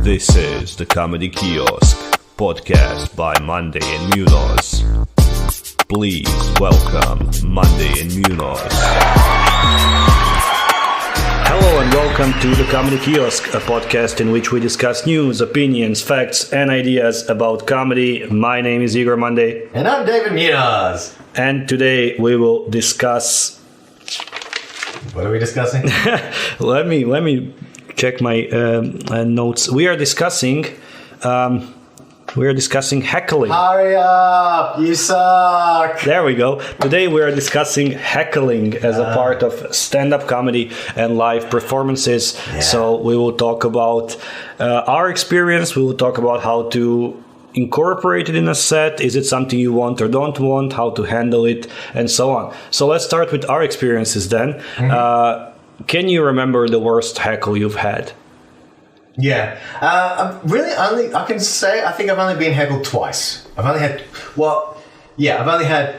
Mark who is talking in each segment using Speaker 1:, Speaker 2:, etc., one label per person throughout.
Speaker 1: This is the Comedy Kiosk, podcast by Mondae and Munoz. Please welcome Mondae and Munoz.
Speaker 2: Hello and welcome to the Comedy Kiosk, a podcast in which we discuss news, opinions, facts, and ideas about comedy. My name is Igor Mondae.
Speaker 3: And I'm David Munoz.
Speaker 2: And today we will discuss...
Speaker 3: What are we discussing?
Speaker 2: Let me check my notes. We are discussing heckling.
Speaker 3: Hurry up! You suck!
Speaker 2: There we go. Today we are discussing heckling as a part of stand-up comedy and live performances. Yeah. So we will talk about our experience. We will talk about how to incorporate it in a set. Is it something you want or don't want? How to handle it, and so on. So let's start with our experiences then. Mm-hmm. Can you remember the worst heckle you've had?
Speaker 3: Yeah. I can say I think I've only been heckled twice. I've only had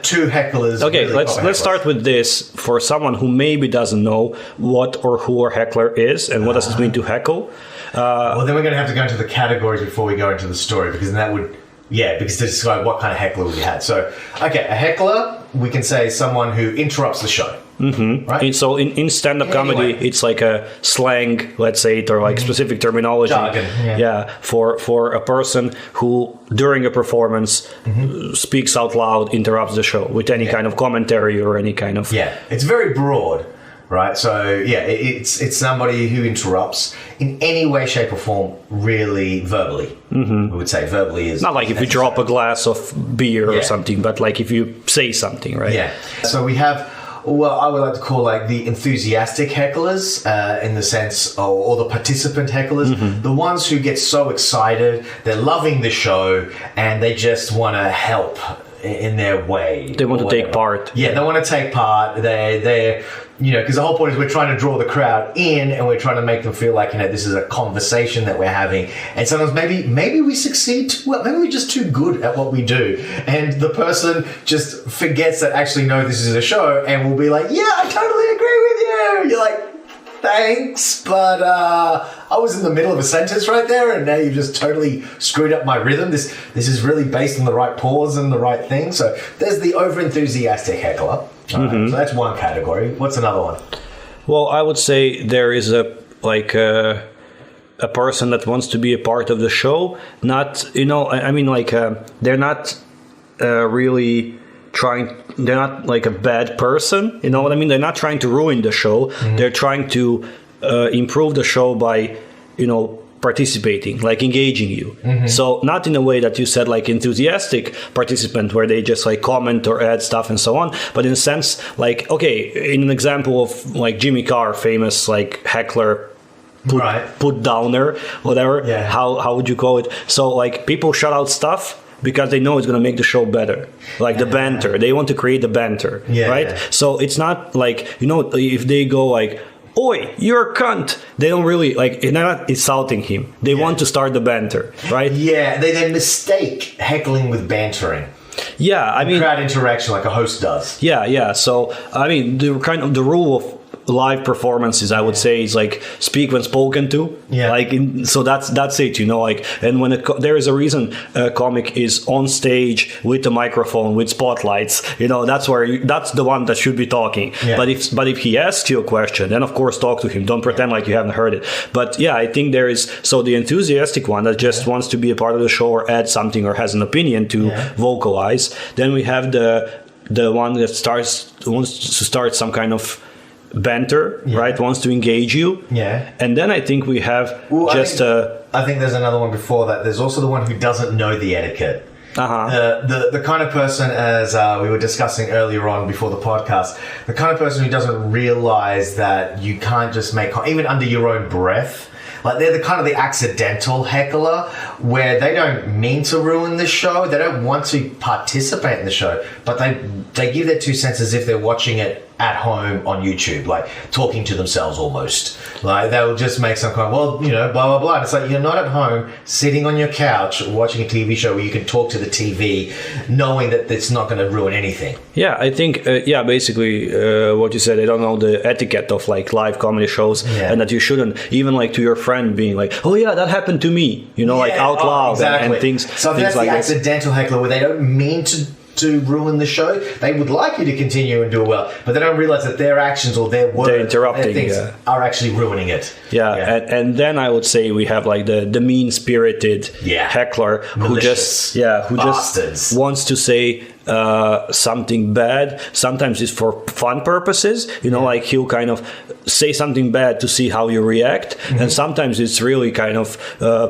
Speaker 3: two hecklers.
Speaker 2: Okay,
Speaker 3: really
Speaker 2: let's start with this for someone who maybe doesn't know what or who a heckler is and what does it mean to heckle.
Speaker 3: Well, then we're going to have to go into the categories before we go into the story, because that would, because to describe what kind of heckler we had. So, okay, a heckler, we can say is someone who interrupts the show.
Speaker 2: Mm-hmm. Right? So in stand-up comedy, it's like a slang, let's say it, or like specific terminology.
Speaker 3: Jargon,
Speaker 2: for a person who, during a performance, speaks out loud, interrupts the show with any kind of commentary or any kind of...
Speaker 3: Yeah, it's very broad. Right, so it's somebody who interrupts in any way, shape, or form, really verbally. Mm-hmm. We would say verbally is...
Speaker 2: Not like if you drop a glass of beer or something, but like if you say something, right?
Speaker 3: Yeah. So we have, well, I would like to call like the enthusiastic hecklers in the sense, or the participant hecklers, the ones who get so excited, they're loving the show, and they just want to help in their way.
Speaker 2: They want to take part.
Speaker 3: Yeah, they want to take part. They're because the whole point is we're trying to draw the crowd in, and we're trying to make them feel like, this is a conversation that we're having. And sometimes maybe we succeed too well. Maybe we're just too good at what we do. And the person just forgets that actually, no, this is a show, and will be like, yeah, I totally agree with you. You're like, thanks, but I was in the middle of a sentence right there, and now you've just totally screwed up my rhythm. This is really based on the right pause and the right thing. So there's the over-enthusiastic heckler. Right, so that's one category. What's another one?
Speaker 2: Well, I would say there is a person that wants to be a part of the show. Not, they're not really trying. They're not like a bad person. You know what I mean? They're not trying to ruin the show. Mm-hmm. They're trying to improve the show by, participating, like engaging you. Mm-hmm. So not in a way that you said like enthusiastic participant where they just like comment or add stuff and so on, but in a sense like, okay, in an example of like Jimmy Carr, famous like heckler, put downer, whatever, how would you call it? So like people shout out stuff because they know it's going to make the show better. Like the banter. They want to create the banter, right? Yeah. So it's not like, if they go like, oi, you're a cunt. They don't really, they're not insulting him. They want to start the banter, right?
Speaker 3: Yeah, they mistake heckling with bantering.
Speaker 2: Yeah, I mean...
Speaker 3: crowd interaction like a host does.
Speaker 2: Yeah. So, I mean, the rule of live performances, I would say, is like speak when spoken to. Yeah. So that's it, and when there is a reason a comic is on stage with a microphone with spotlights, that's the one that should be talking. Yeah. But if he asks you a question, then of course talk to him. Don't pretend like you haven't heard it. But yeah, I think there is the enthusiastic one that just wants to be a part of the show or add something or has an opinion to vocalize. Then we have the one that wants to start some kind of banter, right? Wants to engage you. Yeah. And then I think we have I
Speaker 3: think there's another one before that. There's also the one who doesn't know the etiquette. The kind of person, as we were discussing earlier on before the podcast, the kind of person who doesn't realize that you can't just make, even under your own breath, like they're the accidental heckler where they don't mean to ruin the show. They don't want to participate in the show, but they give their 2 cents as if they're watching it at home on YouTube, like talking to themselves almost. Like they'll just make some kind of, well, you know, blah, blah, blah. And it's like you're not at home sitting on your couch watching a TV show where you can talk to the TV knowing that it's not going to ruin anything.
Speaker 2: Yeah, I think, basically what you said, I don't know the etiquette of like live comedy shows and that you shouldn't, even like to your friend being like, oh yeah, that happened to me, you know, like out loud
Speaker 3: exactly.
Speaker 2: and things.
Speaker 3: So
Speaker 2: things
Speaker 3: that's
Speaker 2: like
Speaker 3: the
Speaker 2: this.
Speaker 3: accidental heckler where they don't mean to ruin the show. They would like you to continue and do it well, but they don't realize that their actions or their words,
Speaker 2: they're interrupting,
Speaker 3: things are actually ruining it.
Speaker 2: Yeah. And then I would say we have like the mean-spirited heckler who just wants to say something bad. Sometimes it's for fun purposes, you know, like he'll kind of say something bad to see how you react, and sometimes it's really kind of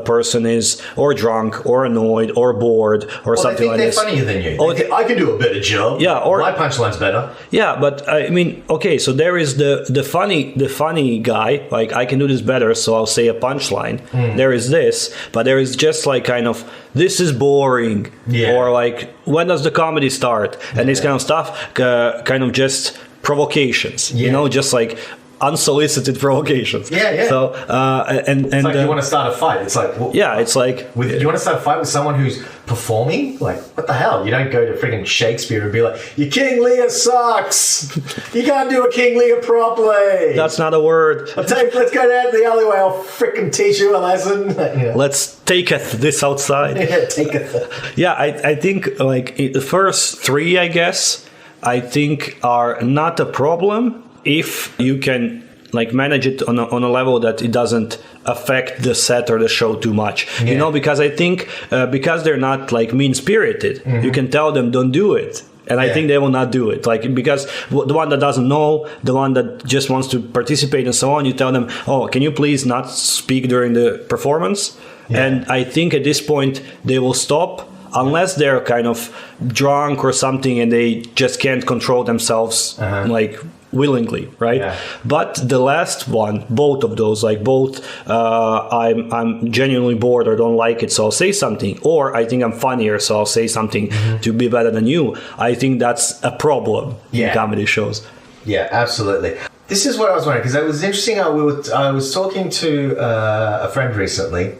Speaker 2: person is or drunk or annoyed or bored or something like this.
Speaker 3: They're funnier than you. I can do a better job.
Speaker 2: Yeah, or
Speaker 3: my punchline's better.
Speaker 2: Yeah, but I mean, okay, so there is the funny guy, like I can do this better, so I'll say a punchline. There is this, but there is just like kind of this is boring, or like when does the comedy start, and this kind of stuff, kind of just provocations, you know, just like unsolicited provocations. So and
Speaker 3: it's like you want to start a fight. It's like
Speaker 2: it's like
Speaker 3: you want to start a fight with someone who's performing. Like what the hell? You don't go to freaking Shakespeare and be like, "Your King Lear sucks. You can't do a King Lear properly."
Speaker 2: That's not a word.
Speaker 3: Let's go down to the alleyway. I'll freaking teach you a lesson.
Speaker 2: Let's taketh this outside. I think like the first three, I guess, I think are not a problem if you can like manage it on a level that it doesn't affect the set or the show too much, you know, because I think because they're not like mean-spirited, you can tell them don't do it. And I think they will not do it. Like, because the one that doesn't know, the one that just wants to participate and so on, you tell them, oh, can you please not speak during the performance? And I think at this point they will stop, unless they're kind of drunk or something and they just can't control themselves like willingly, right? But the last one, both of those, like both I'm genuinely bored or don't like it, so I'll say something, or I think I'm funnier, so I'll say something to be better than you. I think that's a problem in comedy shows. Yeah,
Speaker 3: absolutely. This is what I was wondering, because it was interesting. I was talking to a friend recently,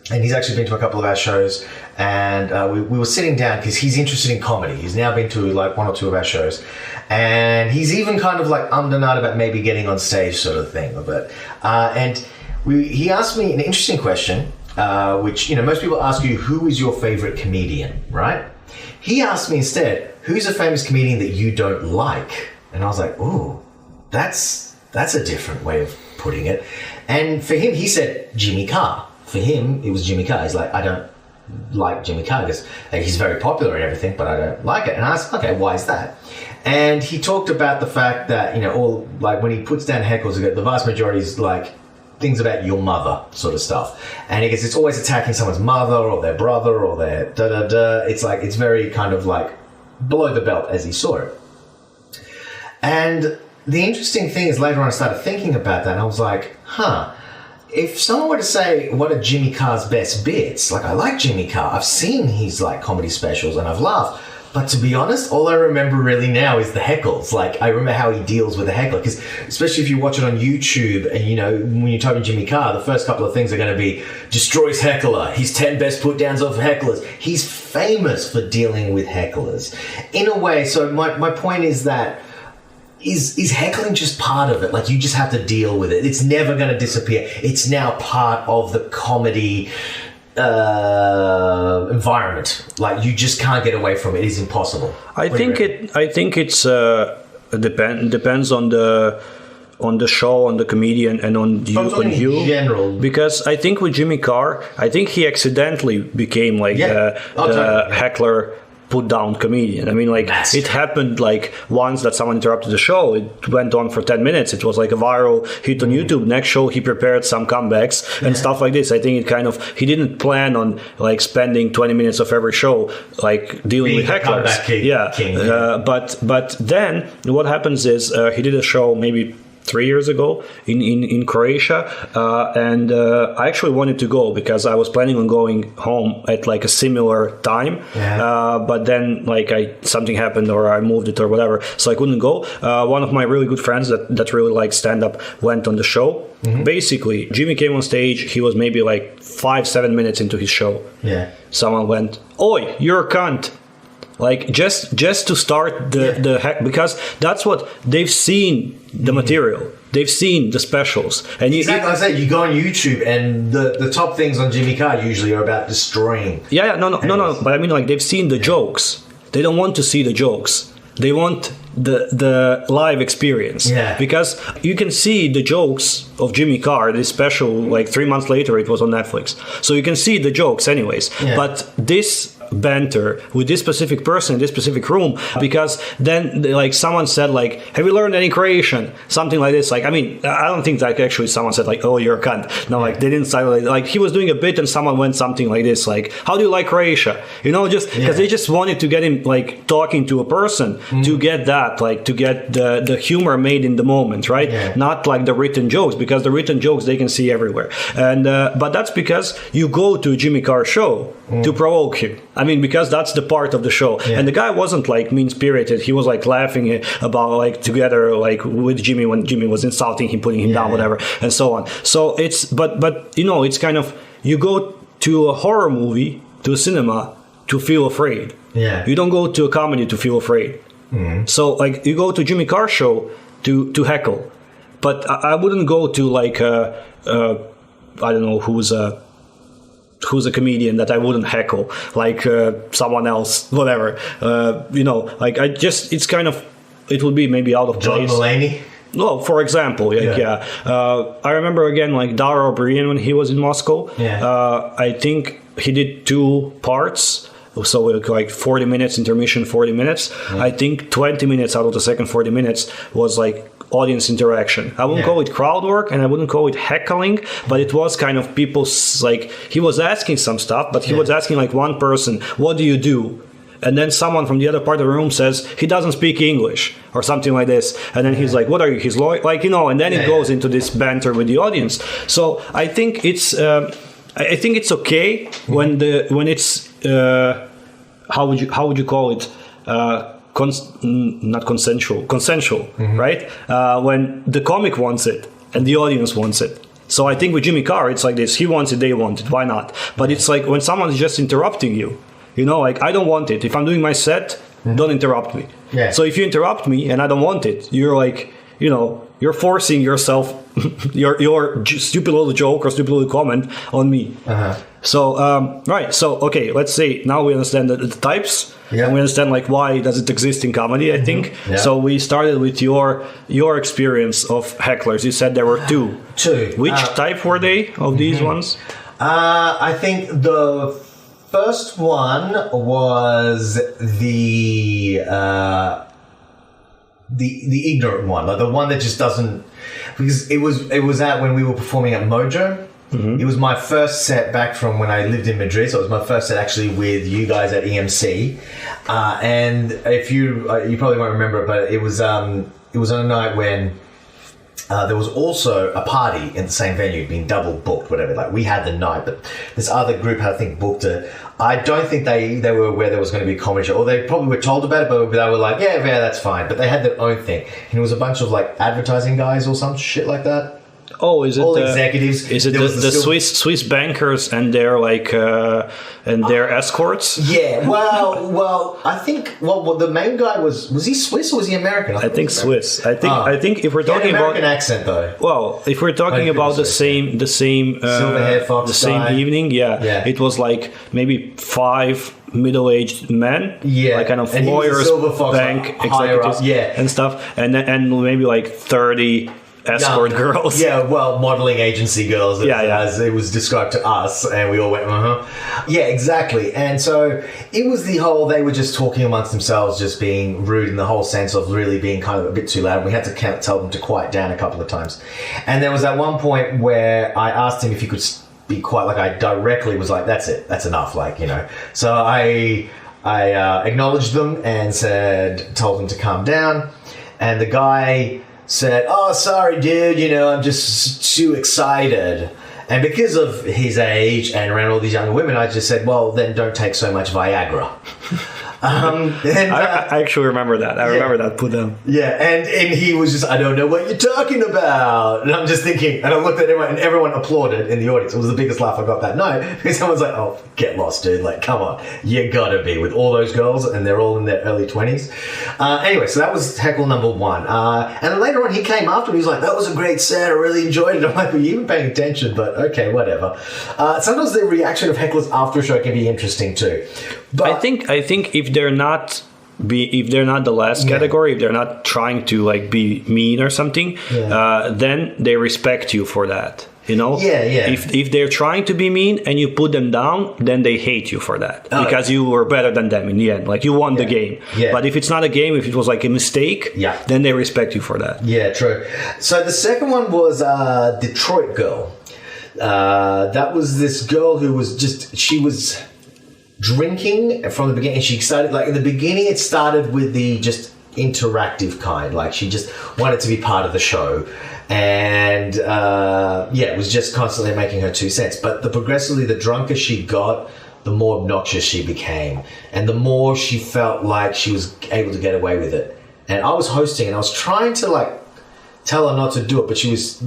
Speaker 3: and he's actually been to a couple of our shows, and we were sitting down because he's interested in comedy. He's now been to like one or two of our shows, and he's even kind of like nut about maybe getting on stage sort of thing. But he asked me an interesting question, which, you know, most people ask you, who is your favorite comedian, right? He asked me instead, who's a famous comedian that you don't like? And I was like, ooh, that's a different way of putting it. And for him, he said Jimmy Carr. For him, it was Jimmy Carr. He's like, I don't like Jimmy Carr because he's very popular and everything, but I don't like it. And I asked, okay, why is that? And he talked about the fact that, you know, all like when he puts down heckles, the vast majority is like things about your mother sort of stuff. And he goes, it's always attacking someone's mother or their brother or their da-da-da. It's like, it's very kind of like below the belt as he saw it. And the interesting thing is later on I started thinking about that and I was like, if someone were to say, what are Jimmy Carr's best bits? Like, I like Jimmy Carr. I've seen his like comedy specials and I've laughed. But to be honest, all I remember really now is the heckles. Like, I remember how he deals with the heckler. Because especially if you watch it on YouTube and, you know, when you type in Jimmy Carr, the first couple of things are going to be destroys heckler. His 10 best put downs of hecklers. He's famous for dealing with hecklers. In a way, so my point is that is heckling just part of it? Like, you just have to deal with it. It's never going to disappear. It's now part of the comedy environment. Like, you just can't get away from it. It's impossible.
Speaker 2: I think it's depends on the show, on the comedian, and on you in general. Because I think with Jimmy Carr, I think he accidentally became like the heckler put down comedian. I mean, like, it happened like once that someone interrupted the show. It went on for 10 minutes. It was like a viral hit on YouTube. Next show, he prepared some comebacks and stuff like this. I think he didn't plan on like spending 20 minutes of every show like dealing with hecklers. But then what happens is he did a show maybe 3 years ago in Croatia, and I actually wanted to go because I was planning on going home at like a similar time, but then like something happened or I moved it or whatever, so I couldn't go. One of my really good friends that really likes stand-up went on the show. Basically, Jimmy came on stage. He was maybe like 5-7 minutes into his show. Someone went, "Oi, you're a cunt." Like just to start the heck, because that's what they've seen the material, they've seen the specials, and
Speaker 3: exactly. I say you go on YouTube and the top things on Jimmy Carr usually are about destroying.
Speaker 2: No. But I mean, like they've seen the jokes. They don't want to see the jokes. They want the live experience. Because you can see the jokes of Jimmy Carr, this special, like 3 months later, it was on Netflix. So you can see the jokes anyways. But this banter with this specific person in this specific room, because then like someone said like, have you learned any Croatian, something like this. Like, I mean, I don't think that actually someone said like, oh, you're a cunt. No, like they didn't say like he was doing a bit and someone went something like this, like, how do you like Croatia, you know, just because they just wanted to get him like talking to a person to get that, like to get the humor made in the moment, right? Not like the written jokes, because the written jokes they can see everywhere. And but that's because you go to a Jimmy Carr show to provoke him. I mean, because that's the part of the show. And the guy wasn't like mean-spirited. He was like laughing about like together like with Jimmy when Jimmy was insulting him, putting him down, whatever, and so on. So it's, but you know, it's kind of, you go to a horror movie, to a cinema to feel afraid. You don't go to a comedy to feel afraid. So like you go to Jimmy Carr show to heckle. But I wouldn't go to like I don't know who's a comedian that I wouldn't heckle, like someone else, whatever. You know, like I just, it's kind of, it would be maybe out of place.
Speaker 3: John Mulaney?
Speaker 2: No, for example, I remember again, like Dara O'Brien when he was in Moscow. I think he did 2 parts. So like 40 minutes intermission, 40 minutes. I think 20 minutes out of the second 40 minutes was like audience interaction. I wouldn't call it crowd work and I wouldn't call it heckling, but it was kind of people's, like, he was asking some stuff, but he was asking like one person, what do you do? And then someone from the other part of the room says, he doesn't speak English or something like this. And then he's like, what are you, his lawyer? Like, you know, and then it goes into this banter with the audience. So I think it's okay when it's, how would you call it? Not consensual, right? When the comic wants it and the audience wants it. So I think with Jimmy Carr, it's like this: he wants it, they want it. Why not? But it's like when someone's just interrupting you, you know, like I don't want it. If I'm doing my set, don't interrupt me. So if you interrupt me and I don't want it, you're like, you know, you're forcing yourself, your stupid little joke or stupid little comment on me. So right. So okay, let's say now we understand the types. And we understand like why does it exist in comedy, I think. So we started with your experience of hecklers. You said there were two. Which type were they of these ones?
Speaker 3: I think the first one was the ignorant one, like the one that just doesn't, because it was out when we were performing at Mojo. It was my first set back from when I lived in Madrid, so it was my first set actually with you guys at EMC. And if you probably won't remember it, but it was on a night when there was also a party in the same venue, being double booked, whatever. Like we had the night, but this other group had, I think, booked it. I don't think they were aware there was going to be a comedy show, or they probably were told about it, but they were like, yeah, that's fine. But they had their own thing, and it was a bunch of like advertising guys or some shit like that.
Speaker 2: Oh, is it
Speaker 3: all executives?
Speaker 2: Is it the Swiss bankers and their like and their escorts?
Speaker 3: Yeah. Well, I think the main guy was he Swiss or was he American?
Speaker 2: I think Swiss. I think if we're talking about
Speaker 3: American accent though.
Speaker 2: Well, if we're talking about the same
Speaker 3: silver-haired fox
Speaker 2: the same
Speaker 3: guy.
Speaker 2: Evening, it was like maybe 5 middle-aged men, like kind of
Speaker 3: and
Speaker 2: lawyers, bank executives, and stuff, and maybe like 30 escort girls.
Speaker 3: Yeah, well, modeling agency girls, as it was described to us, and we all went, Yeah, exactly. And so it was the whole, they were just talking amongst themselves, just being rude in the whole sense of really being kind of a bit too loud. We had to tell them to quiet down a couple of times. And there was at one point where I asked him if he could be quiet, like I directly was like, that's it, that's enough, like, you know. So I acknowledged them and told them to calm down. And the guy said, "Oh, sorry, dude, I'm just too excited." And because of his age and around all these young women, I just said, "Well, then don't take so much Viagra."
Speaker 2: I actually remember that. I remember that put down.
Speaker 3: Yeah, and he was just, "I don't know what you're talking about." And I'm just thinking, and I looked at everyone, and everyone applauded in the audience. It was the biggest laugh I got that night, because someone's like, "Oh, get lost, dude. Like, come on. You gotta be with all those girls," and they're all in their early 20s. Anyway, so that was heckle number one. And then later on, he came after me. He was like, "That was a great set. I really enjoyed it." I'm like, "Well, you weren't paying attention, but okay, whatever." Sometimes the reaction of hecklers after a show can be interesting too. But
Speaker 2: I think if they're not the last category, if they're not trying to like be mean or something, then they respect you for that. If they're trying to be mean and you put them down, then they hate you for that because you were better than them in the end. Like you won the game. Yeah. But if it's not a game, if it was like a mistake, then they respect you for that.
Speaker 3: Yeah, true. So the second one was Detroit Girl. That was this girl who was she was drinking from the beginning. She started, like in the beginning, it started with the just interactive kind. Like she just wanted to be part of the show. And it was just constantly making her 2 cents. But progressively, the drunker she got, the more obnoxious she became. And the more she felt like she was able to get away with it. And I was hosting and I was trying to like tell her not to do it. But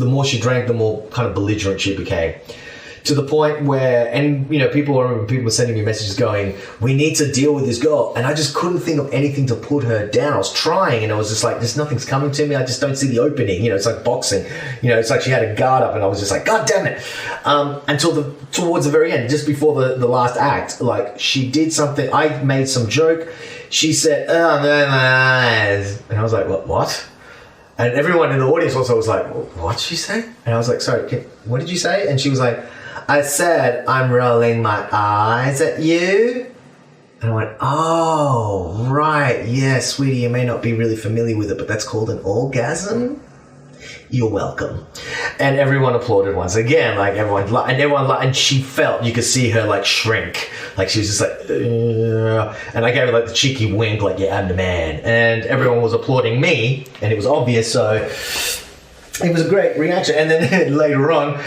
Speaker 3: the more she drank, the more kind of belligerent she became. To the point where, and people were sending me messages going, "We need to deal with this girl," and I just couldn't think of anything to put her down. I was trying, and I was just like, "There's nothing's coming to me. I just don't see the opening." It's like boxing. It's like she had a guard up, and I was just like, "God damn it!" Until towards the very end, just before the last act, like she did something. I made some joke. She said, "Oh, no," and I was like, "What?" And everyone in the audience also was like, "What'd she say?" And I was like, "Sorry, what did you say?" And she was like, "I said, I'm rolling my eyes at you." And I went, "Oh, right. Yeah, sweetie, you may not be really familiar with it, but that's called an orgasm. You're welcome." And everyone applauded once again. Like and she felt, you could see her like shrink. Like she was just like, ugh. And I gave her like the cheeky wink, like, "Yeah, I'm the man." And everyone was applauding me, and it was obvious. So it was a great reaction. And then later on,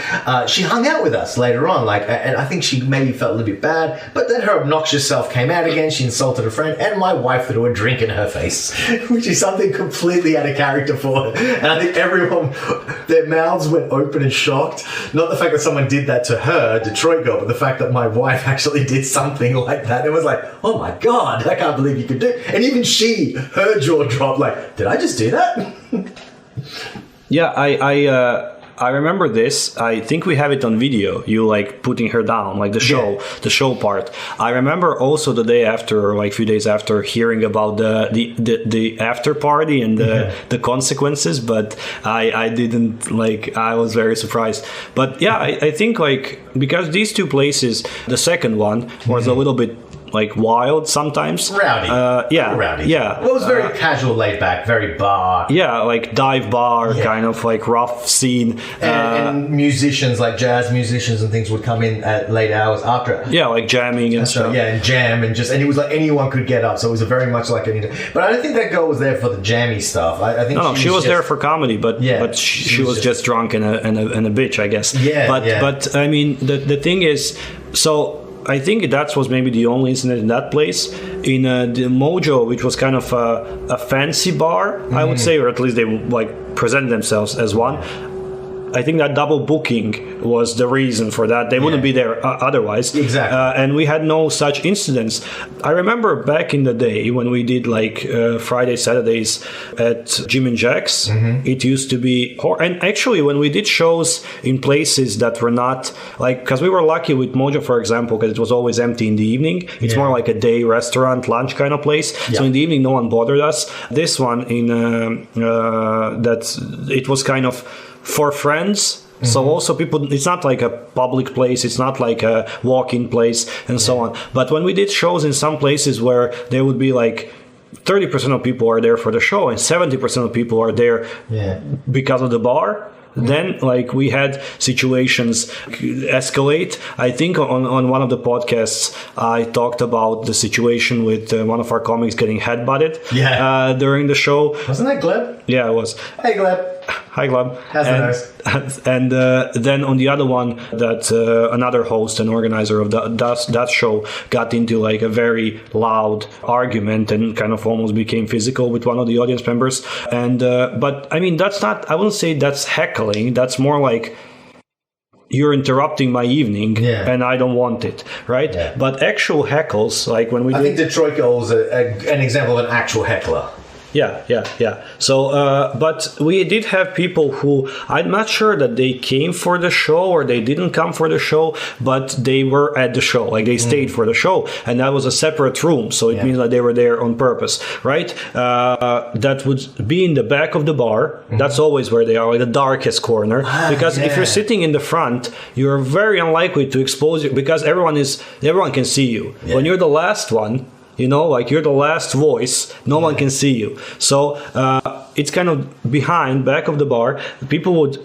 Speaker 3: she hung out with us later on. And I think she maybe felt a little bit bad, but then her obnoxious self came out again. She insulted a friend, and my wife threw a drink in her face, which is something completely out of character for her. And I think everyone, their mouths went open and shocked. Not the fact that someone did that to her, Detroit Girl, but the fact that my wife actually did something like that. It was like, "Oh my God, I can't believe you could do it." And even her jaw dropped, like, "Did I just do that?"
Speaker 2: Yeah, I remember this. I think we have it on video. You like putting her down, like the show part. I remember also the day after, like a few days after, hearing about the after party and the consequences. But I didn't I was very surprised. But yeah, I think like because these two places, the second one was a little bit like wild sometimes.
Speaker 3: Rowdy.
Speaker 2: Rowdy. Yeah.
Speaker 3: Well, it was very casual, laid back, very bar.
Speaker 2: Yeah, like dive bar, kind of like rough scene.
Speaker 3: And musicians, like jazz musicians and things would come in at late hours after.
Speaker 2: Yeah, like jamming and stuff.
Speaker 3: Yeah, and jam and it was like anyone could get up. So it was very much like but I don't think that girl was there for the jammy stuff. I think
Speaker 2: she was there for comedy, but she was just drunk and a bitch, I guess. But I mean, the thing is, so I think that was maybe the only incident in that place. In the Mojo, which was kind of a fancy bar, I would say, or at least they like presented themselves as one. I think that double booking was the reason for that. They wouldn't be there otherwise.
Speaker 3: Exactly.
Speaker 2: And we had no such incidents. I remember back in the day when we did like Friday, Saturdays at Jim and Jack's, it used to be... And actually when we did shows in places that were not... like, because we were lucky with Mojo, for example, because it was always empty in the evening. It's more like a day restaurant, lunch kind of place. So in the evening, no one bothered us. This one, it was kind of... for friends. So also people, it's not like a public place, it's not like a walk-in place and so on. But when we did shows in some places where there would be like 30% of people are there for the show and 70% of people are there because of the bar, then like we had situations escalate. I think on one of the podcasts I talked about the situation with one of our comics getting headbutted during the show.
Speaker 3: Wasn't that Gleb?
Speaker 2: Yeah, it was.
Speaker 3: Hey Gleb.
Speaker 2: Hi, Gleb.
Speaker 3: That's
Speaker 2: And then on the other one, that another host and organizer of that show got into like a very loud argument and kind of almost became physical with one of the audience members. And but I mean, that's not. I wouldn't say that's heckling. That's more like you're interrupting my evening, and I don't want it, right? Yeah. But actual heckles, like when we
Speaker 3: I think Detroit Girl is an example of an actual heckler.
Speaker 2: Yeah. So, but we did have people who, I'm not sure that they came for the show or they didn't come for the show, but they were at the show, like they stayed for the show, and that was a separate room, so it means that they were there on purpose, right? That would be in the back of the bar. That's always where they are, like the darkest corner, because if you're sitting in the front, you're very unlikely to expose you, because everyone can see you. When you're the last one, you know, like you're the last voice, no one can see you. So it's kind of behind, back of the bar. People would,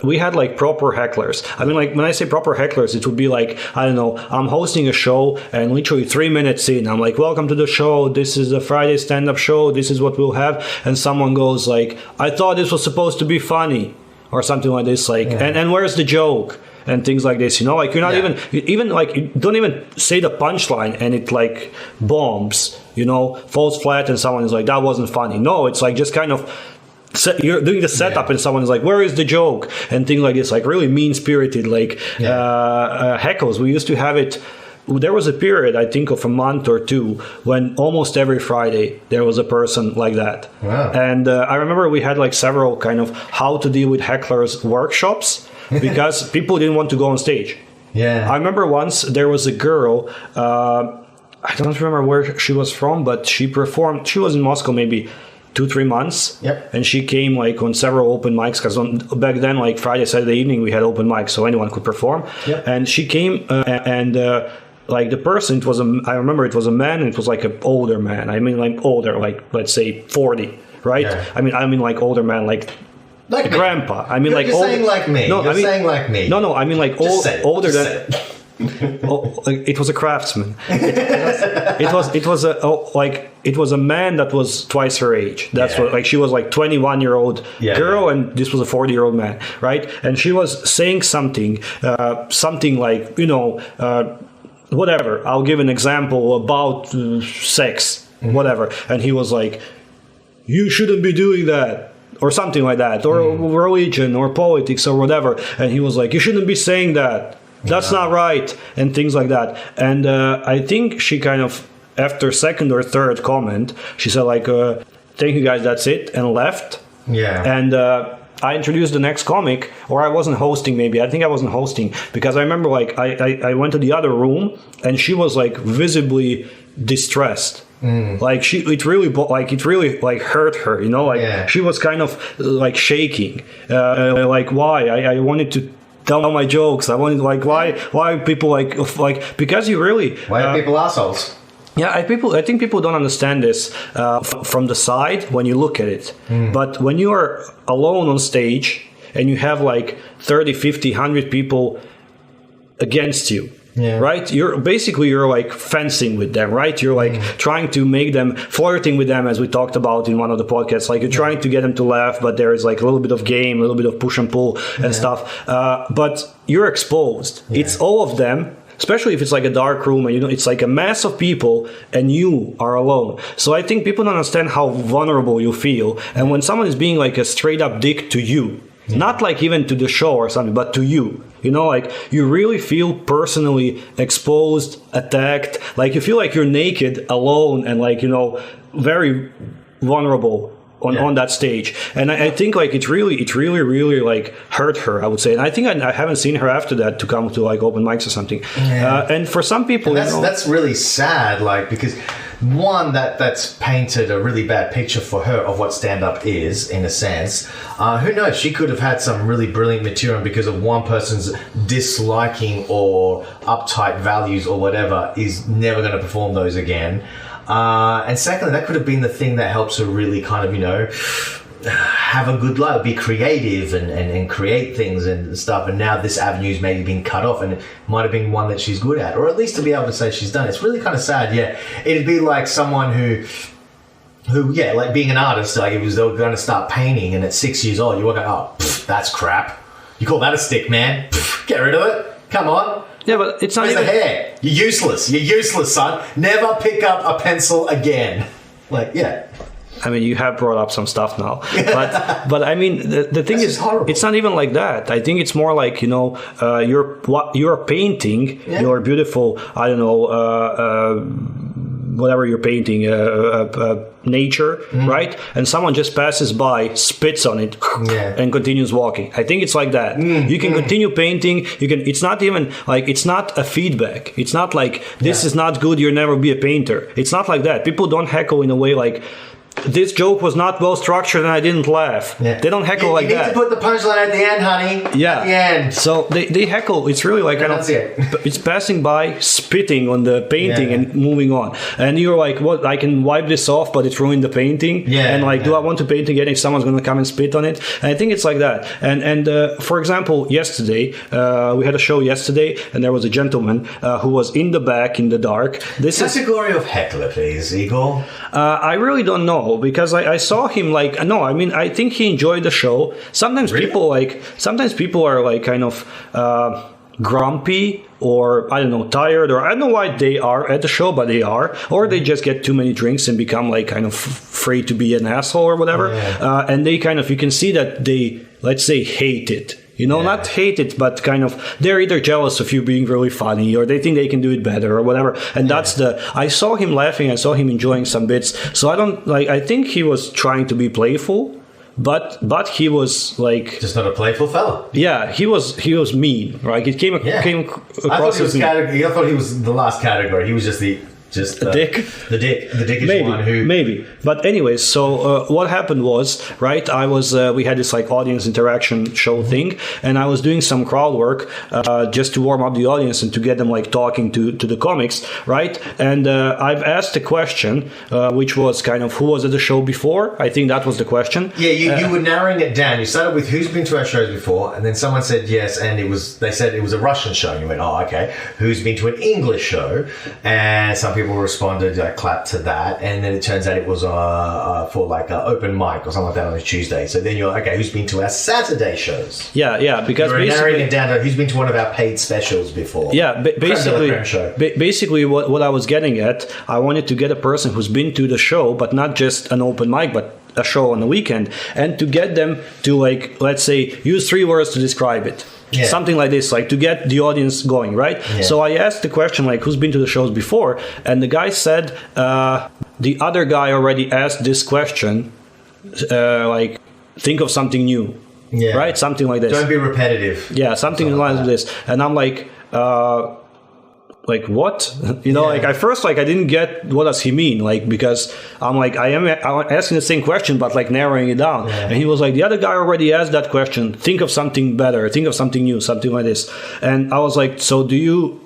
Speaker 2: we had like proper hecklers. I mean, like when I say proper hecklers, it would be like, I don't know, I'm hosting a show and literally 3 minutes in, I'm like, welcome to the show. This is a Friday stand-up show. This is what we'll have. And someone goes like, I thought this was supposed to be funny or something like this. Like, and where's the joke? And things like this, you know, like you're not even like, you don't even say the punchline and it like bombs, you know, falls flat and someone is like, that wasn't funny. No, it's like just kind of, you're doing the setup and someone is like, where is the joke? And things like this, like really mean-spirited, like heckles. We used to have it. There was a period, I think, of a month or two when almost every Friday there was a person like that. Wow. And I remember we had like several kind of how to deal with hecklers workshops because people didn't want to go on stage. Yeah. I remember once there was a girl, I don't remember where she was from, but she performed, she was in Moscow maybe 2-3 months. Yep. And she came like on several open mics because back then, like Friday, Saturday evening, we had open mics, so anyone could perform. Yep. And she came like the person, I remember it was a man, and it was like an older man. I mean, like older, like let's say 40, right? Yeah. I mean like older man, like grandpa. I mean, you're like
Speaker 3: just saying like me. No, you're saying like me.
Speaker 2: No. I mean like older than. It was a craftsman. It was a man that was twice her age. That's what, like she was like 21-year-old girl, and this was a 40-year-old man, right? And she was saying something like, you know, whatever. I'll give an example about sex, whatever. And he was like, you shouldn't be doing that. Or something like that, or religion, or politics, or whatever. And he was like, you shouldn't be saying that. That's not right, and things like that. And I think she kind of, after second or third comment, she said like, thank you guys, that's it, and left. Yeah. And I introduced the next comic, or I wasn't hosting maybe. I think I wasn't hosting, because I remember like I went to the other room, and she was like visibly distressed. Like it really hurt her, you know, like she was kind of like shaking, like why I wanted to tell my jokes. I wanted like why people like because you really
Speaker 3: why are people assholes?
Speaker 2: Yeah, I think people don't understand this from the side when you look at it. But when you are alone on stage and you have like 30, 50, 100 people against you. Yeah. Right? You're like fencing with them, right? You're like trying to make them, flirting with them, as we talked about in one of the podcasts. Like you're trying to get them to laugh, but there is like a little bit of game, a little bit of push and pull and stuff. But you're exposed. Yeah. It's all of them, especially if it's like a dark room and you know it's like a mass of people and you are alone. So I think people don't understand how vulnerable you feel. And when someone is being like a straight up dick to you, not like even to the show or something, but to you. You know, like you really feel personally exposed, attacked. Like you feel like you're naked, alone, and like, you know, very vulnerable on that stage. And I think like it really like hurt her, I would say. And I think I haven't seen her after that to come to like open mics or something. Yeah. And for some people,
Speaker 3: that's really sad. Like because one that's painted a really bad picture for her of what stand-up is, in a sense. Who knows? She could have had some really brilliant material, and because of one person's disliking or uptight values or whatever, is never going to perform those again. And secondly, that could have been the thing that helps her really kind of, you know, have a good life, be creative and create things and stuff. And now this avenue's maybe been cut off, and it might have been one that she's good at, or at least to be able to say she's done. It's really kind of sad. Yeah, it'd be like someone who who, like being an artist, like if they were going to start painting and at 6 years old, you were going, oh, that's crap. You call that a stick, man? Get rid of it. Come on.
Speaker 2: Yeah, but it's not
Speaker 3: Where's
Speaker 2: even...
Speaker 3: the hair? You're useless, son. Never pick up a pencil again. Like, yeah.
Speaker 2: I mean, you have brought up some stuff now, but I mean, the thing is, it's not even like that. I think it's more like, you're painting your beautiful, I don't know, whatever you're painting, nature, right? And someone just passes by, spits on it, and continues walking. I think it's like that. You can continue painting. You can. It's not even like, it's not a feedback. It's not like, this is not good, you'll never be a painter. It's not like that. People don't heckle in a way like, this joke was not well structured and I didn't laugh. Yeah. They don't heckle like that.
Speaker 3: You need to put the punchline at the end, honey.
Speaker 2: Yeah.
Speaker 3: At the end.
Speaker 2: So they heckle. It's really like, it's passing by, spitting on the painting and moving on. And you're like, what? I can wipe this off, but it ruined the painting. Yeah. And like, do I want to paint again if someone's going to come and spit on it? And I think it's like that. And for example, yesterday, we had a show yesterday, and there was a gentleman who was in the back in the dark.
Speaker 3: Category of heckler, please, Igor.
Speaker 2: I really don't know. Because I saw him like, no, I mean, I think he enjoyed the show. Sometimes people are like kind of grumpy, or I don't know, tired, or I don't know why they are at the show, but they are, or they just get too many drinks and become like kind of afraid to be an asshole or whatever. And they kind of, you can see that they, let's say, hate it. Not hate it, but kind of, they're either jealous of you being really funny, or they think they can do it better, or whatever. And that's I saw him laughing, I saw him enjoying some bits. So I think he was trying to be playful, but he was like,
Speaker 3: just not a playful fella.
Speaker 2: Yeah, he was mean, right? It came across.
Speaker 3: I thought he was the last category. He was just the
Speaker 2: dick.
Speaker 3: The dickish one who...
Speaker 2: Maybe. But anyways, so what happened was, right, we had this like audience interaction show thing, and I was doing some crowd work just to warm up the audience and to get them like talking to the comics, right? And I've asked a question, which was kind of, who was at the show before? I think that was the question.
Speaker 3: Yeah, you were narrowing it down. You started with who's been to our shows before, and then someone said yes, and they said it was a Russian show, and you went, oh, okay. Who's been to an English show? And some people responded, clapped to that, and then it turns out it was for like an open mic or something like that on a Tuesday. So then you're like, okay, who's been to our Saturday shows? Yeah,
Speaker 2: because
Speaker 3: you're narrowing it down to who's been to one of our paid specials before.
Speaker 2: Yeah, basically what I was getting at, I wanted to get a person who's been to the show, but not just an open mic, but a show on the weekend, and to get them to, like, let's say, use 3 words to describe it. Yeah. Something like this, like to get the audience going, right? Yeah. So I asked the question, like, who's been to the shows before? And the guy said, the other guy already asked this question, like, think of something new, right? Something like this.
Speaker 3: Don't be repetitive.
Speaker 2: Yeah, something like this. And I'm like what? Like at first, like I didn't get what does he mean, like, because I'm asking the same question, but like narrowing it down. Yeah. And he was like, the other guy already asked that question. Think of something better. Think of something new. Something like this. And I was like, so do you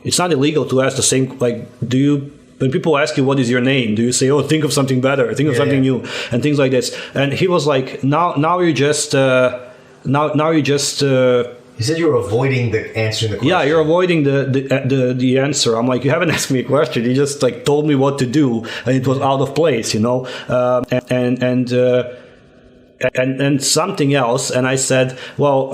Speaker 2: it's not illegal to ask the same, like, do you? When people ask you what is your name, do you say, "Oh, think of something better, think of something new," and things like this? And he was like, "Now you just
Speaker 3: He said you were avoiding answering the question.
Speaker 2: Yeah, you're avoiding the answer. I'm like, you haven't asked me a question. You just like told me what to do, and it was out of place, and something else. And I said, well,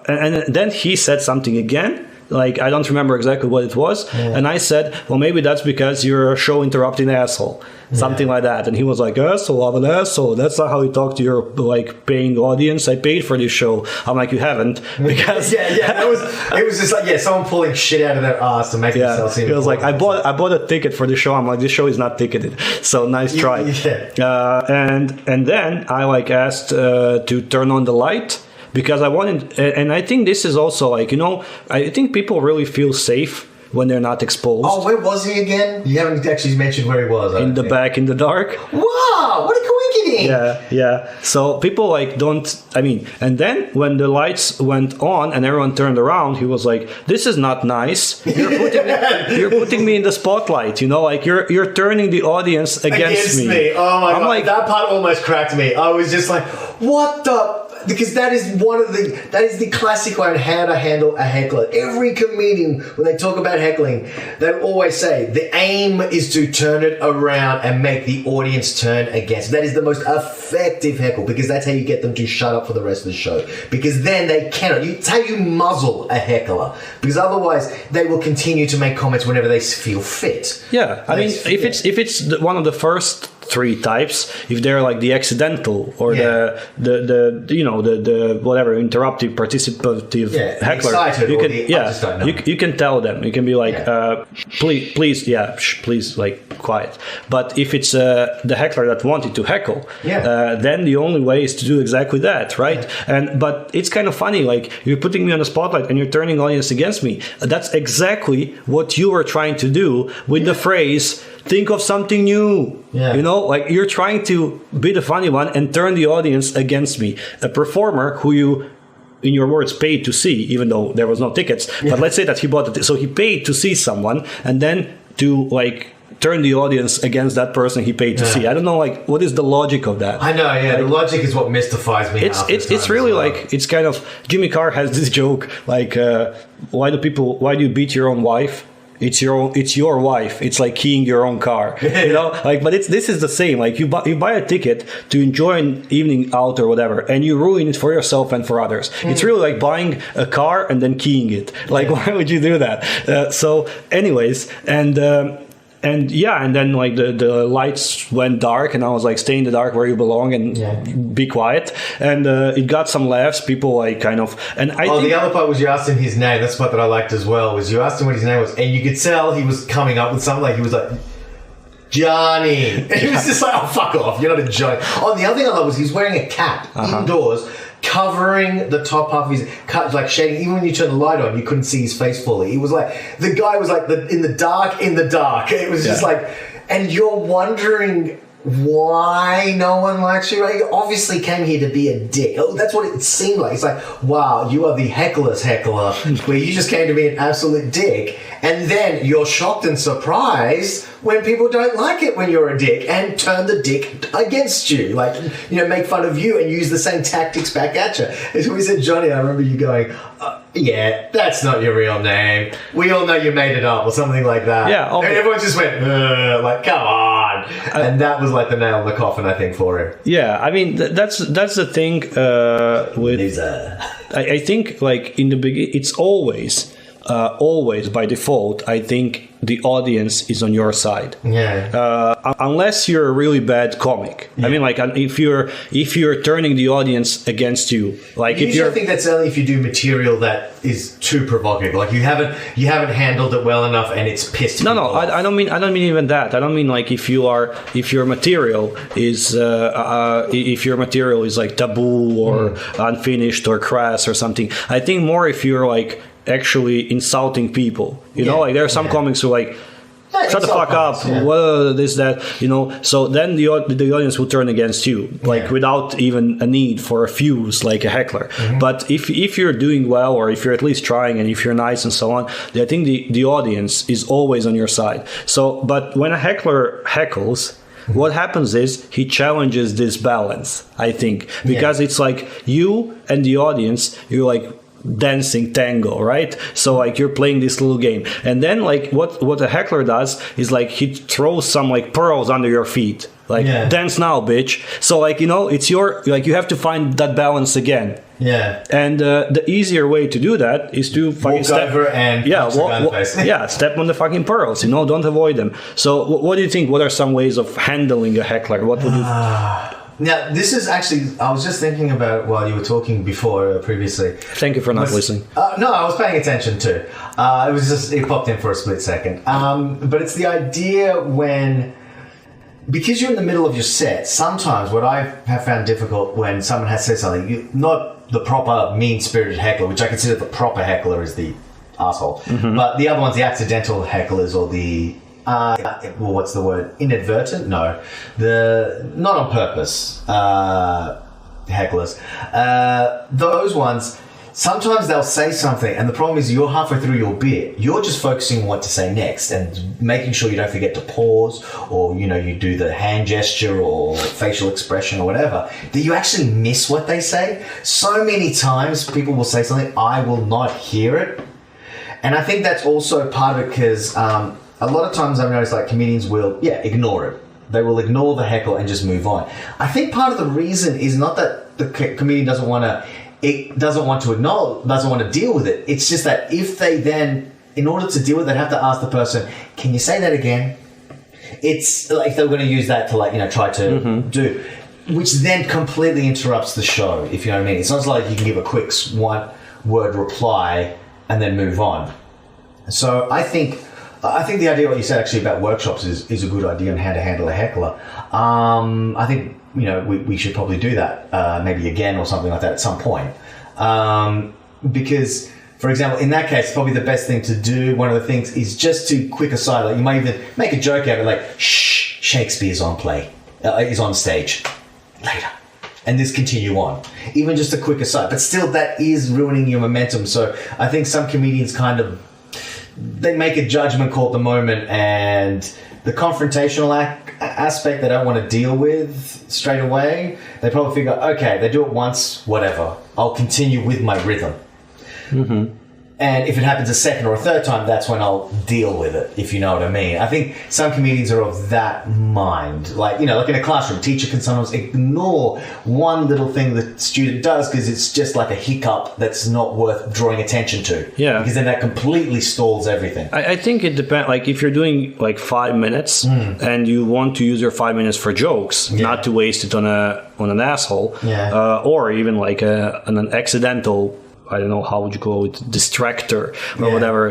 Speaker 2: and then he said something again. Like, I don't remember exactly what it was. Yeah. And I said, well, maybe that's because you're a show interrupting asshole. Something like that. And he was like, asshole, I'm an asshole. That's not how you talk to your, like, paying audience. I paid for this show. I'm like, you haven't. Because
Speaker 3: it was just like, someone pulling shit out of their ass to make themselves seem.
Speaker 2: It was like, I bought a ticket for the show. I'm like, this show is not ticketed. So nice try. And then I like asked to turn on the light. Because I wanted, and I think this is also like, I think people really feel safe when they're not exposed.
Speaker 3: Oh, where was he again? You haven't actually mentioned where he was.
Speaker 2: In the back, in the dark.
Speaker 3: Wow, what a coincidence.
Speaker 2: Yeah. So people like and then when the lights went on and everyone turned around, he was like, this is not nice. You're putting me in the spotlight, like you're turning the audience against me.
Speaker 3: Oh my God, that part almost cracked me. I was just like, what the... because that is the classic way on how to handle a heckler. Every comedian, when they talk about heckling, they always say the aim is to turn it around and make the audience turn against. That is the most effective heckle, because that's how you get them to shut up for the rest of the show. Because then they cannot. It's how you muzzle a heckler, because otherwise they will continue to make comments whenever they feel fit.
Speaker 2: Yeah, I mean, if it's one of the first three types, if they're like the accidental or the whatever interruptive participative heckler, you can tell them. You can be like, please, like quiet. But if it's the heckler that wanted to heckle, then the only way is to do exactly that, right? But it's kind of funny, like you're putting me on the spotlight and you're turning the audience against me. That's exactly what you were trying to do with the phrase, think of something new. You know, like you're trying to be the funny one and turn the audience against me. A performer who you, in your words, paid to see, even though there was no tickets. But let's say that he bought it. So he paid to see someone and then to like turn the audience against that person he paid to see. I don't know, like, what is the logic of that?
Speaker 3: I know, like, the logic is what mystifies me.
Speaker 2: It's really like, it's kind of, Jimmy Carr has this joke, like, why do you beat your own wife? It's your wife. It's like keying your own car, you know. Like, but this is the same. Like you buy a ticket to enjoy an evening out or whatever, and you ruin it for yourself and for others. It's really like buying a car and then keying it. Like, why would you do that? So, anyways, and then like the lights went dark and I was like, stay in the dark where you belong and be quiet. And it got some laughs. People like kind of, and I think
Speaker 3: the other part was you asked him his name. That's the part that I liked as well, was you asked him what his name was, and you could tell he was coming up with something, like he was like, Johnny. And he was just like, oh, fuck off, you're not a Johnny. Oh, the other thing I loved was he's wearing a cap indoors, covering the top half of his cut, like shading. Even when you turn the light on, you couldn't see his face fully. He was like, the guy was like in the dark. It was just like, and you're wondering why no one likes you. He obviously came here to be a dick. Oh, that's what it seemed like. It's like, wow, you are the heckler's heckler, where you just came to be an absolute dick, and then you're shocked and surprised when people don't like it when you're a dick and turn the dick against you, like, you know, make fun of you and use the same tactics back at you. As we said, Johnny, I remember you going, yeah, that's not your real name. We all know you made it up, or something like that. Yeah, and everyone just went, like, come on. And that was like the nail in the coffin, I think, for him.
Speaker 2: Yeah, I mean, that's the thing with... I think, like, in the beginning, it's always by default, I think the audience is on your side. Unless you're a really bad comic. I mean, like, if you're turning the audience against you, like,
Speaker 3: I think that's only if you do material that is too provocative. Like you haven't handled it well enough, and it's pissed.
Speaker 2: No, I don't mean even that. I don't mean like if your material is like taboo or unfinished or crass or something. I think more if you're like actually insulting people, you know, like there are some comics who like, shut the fuck up, this, that, you know. So then the audience will turn against you, like without even a need for a fuse, like a heckler. But if you're doing well, or if you're at least trying, and if you're nice and so on, I think the audience is always on your side. So, but when a heckler heckles, what happens is he challenges this balance, I think, because it's like you and the audience, you're like dancing tango, right? So like you're playing this little game, and then like what a heckler does is like he throws some like pearls under your feet, like dance now, bitch. So like, you know, it's your, like, you have to find that balance again. And the easier way to do that is to fucking step
Speaker 3: over and
Speaker 2: step on the fucking pearls, you know, don't avoid them. So what do you think? What are some ways of handling a heckler? What would you
Speaker 3: Now, this is actually, I was just thinking about it while you were talking before, previously.
Speaker 2: Thank you for not listening.
Speaker 3: No, I was paying attention too. It popped in for a split second. But it's the idea because you're in the middle of your set, sometimes what I have found difficult when someone has said something, not the proper mean-spirited heckler, which I consider the proper heckler is the asshole, but the other one's the accidental hecklers, or the... what's the word? Inadvertent? No. The not on purpose hecklers. Those ones, sometimes they'll say something, and the problem is you're halfway through your bit. You're just focusing on what to say next and making sure you don't forget to pause, or, you know, you do the hand gesture or facial expression or whatever, that you actually miss what they say. So many times people will say something, I will not hear it. And I think that's also part of it, because a lot of times I've noticed, like, comedians will, ignore it. They will ignore the heckle and just move on. I think part of the reason is not that the comedian doesn't want to deal with it. It's just that if they then, in order to deal with it, they have to ask the person, can you say that again? It's like they're going to use that to, like, you know, try to do, which then completely interrupts the show, if you know what I mean. It's not like you can give a quick one-word reply and then move on. So I think the idea what you said actually about workshops is a good idea on how to handle a heckler. I think, you know, we should probably do that maybe again or something like that at some point. Because, for example, in that case, probably the best thing to do, one of the things, is just to quick aside, like, you might even make a joke out of it, like, shh, Shakespeare's is on stage later. And this continue on. Even just a quick aside. But still, that is ruining your momentum. So I think some comedians they make a judgment call at the moment, and the confrontational aspect they don't want to deal with straight away, they probably figure, okay, they do it once, whatever. I'll continue with my rhythm. Mm-hmm. And if it happens a second or a third time, that's when I'll deal with it, if you know what I mean. I think some comedians are of that mind. Like, you know, like in a classroom, teacher can sometimes ignore one little thing the student does because it's just like a hiccup that's not worth drawing attention to. Yeah. Because then that completely stalls everything.
Speaker 2: I think it depends. Like, if you're doing like 5 minutes and you want to use your 5 minutes for jokes, not to waste it on an asshole, or even like an accidental, I don't know, how would you call it, distractor or whatever,